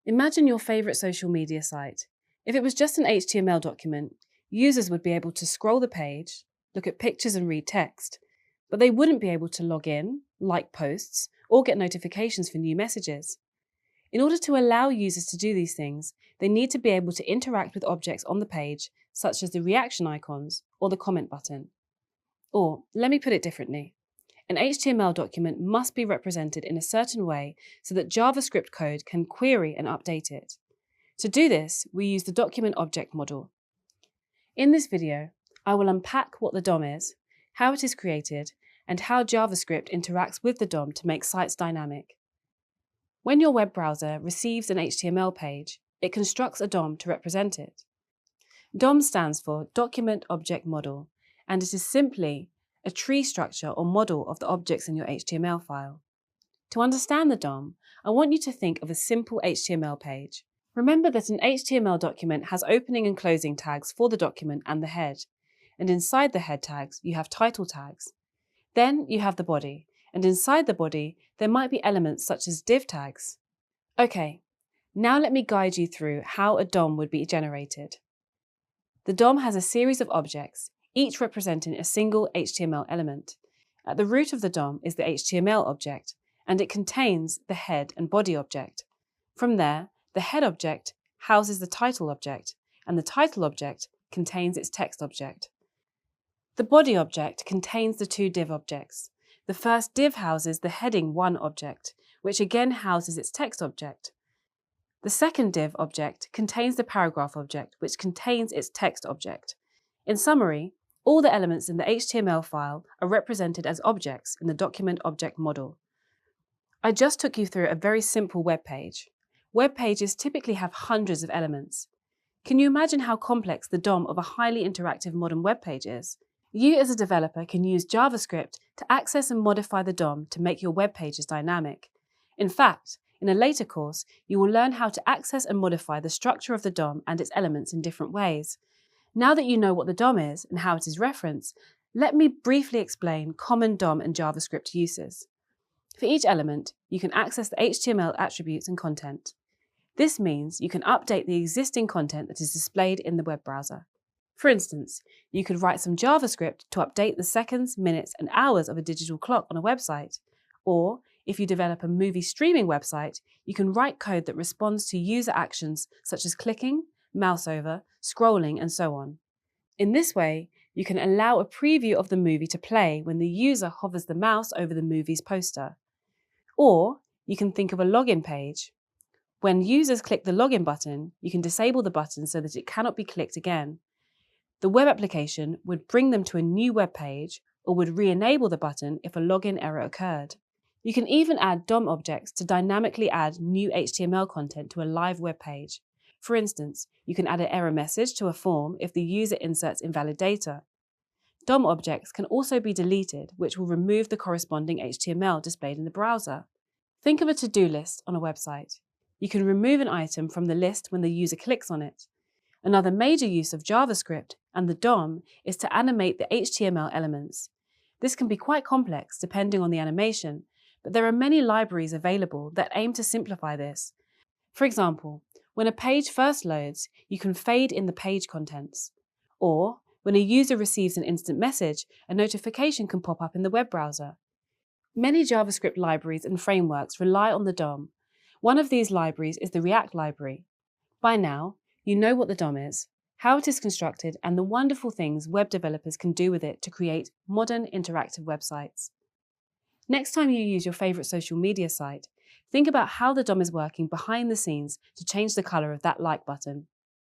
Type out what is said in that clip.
Imagine your favorite social media site. If it was just an HTML document, users would be able to scroll the page, look at pictures and read text, but they wouldn't be able to log in, like posts, or get notifications for new messages. In order to allow users to do these things, they need to be able to interact with objects on the page, such as the reaction icons or the comment button. Or, let me put it differently. An HTML document must be represented in a certain way so that JavaScript code can query and update it. To do this, we use the document object model. In this video, I will unpack what the DOM is, how it is created, and how JavaScript interacts with the DOM to make sites dynamic. When your web browser receives an HTML page, it constructs a DOM to represent it. DOM stands for Document Object Model, and it is simply a tree structure or model of the objects in your HTML file. To understand the DOM, I want you to think of a simple HTML page. Remember that an HTML document has opening and closing tags for the document and the head, and inside the head tags you have title tags. Then you have the body, and inside the body there might be elements such as div tags. Okay, now let me guide you through how a DOM would be generated. The DOM has a series of objects, each representing a single HTML element. At the root of the DOM is the HTML object, and it contains the head and body object. From there, the head object houses the title object, and the title object contains its text object. The body object contains the two div objects. The first div houses the heading 1 object, which again houses its text object. The second div object contains the paragraph object, which contains its text object. In summary, all the elements in the HTML file are represented as objects in the document object model. I just took you through a very simple web page. Web pages typically have hundreds of elements. Can you imagine how complex the DOM of a highly interactive modern web page is? You as a developer can use JavaScript to access and modify the DOM to make your web pages dynamic. In fact, in a later course, you will learn how to access and modify the structure of the DOM and its elements in different ways. Now that you know what the DOM is and how it is referenced, let me briefly explain common DOM and JavaScript uses. For each element, you can access the HTML attributes and content. This means you can update the existing content that is displayed in the web browser. For instance, you could write some JavaScript to update the seconds, minutes, and hours of a digital clock on a website. Or, if you develop a movie streaming website, you can write code that responds to user actions such as clicking, mouse over, scrolling, and so on. In this way, you can allow a preview of the movie to play when the user hovers the mouse over the movie's poster. Or, you can think of a login page. When users click the login button, you can disable the button so that it cannot be clicked again. The web application would bring them to a new web page or would re-enable the button if a login error occurred. You can even add DOM objects to dynamically add new HTML content to a live web page. For instance, you can add an error message to a form if the user inserts invalid data. DOM objects can also be deleted, which will remove the corresponding HTML displayed in the browser. Think of a to-do list on a website. You can remove an item from the list when the user clicks on it. Another major use of JavaScript and the DOM is to animate the HTML elements. This can be quite complex depending on the animation, but there are many libraries available that aim to simplify this. For example, when a page first loads, you can fade in the page contents. Or, when a user receives an instant message, a notification can pop up in the web browser. Many JavaScript libraries and frameworks rely on the DOM. One of these libraries is the React library. By now, you know what the DOM is, how it is constructed, and the wonderful things web developers can do with it to create modern interactive websites. Next time you use your favorite social media site, think about how the DOM is working behind the scenes to change the color of that like button.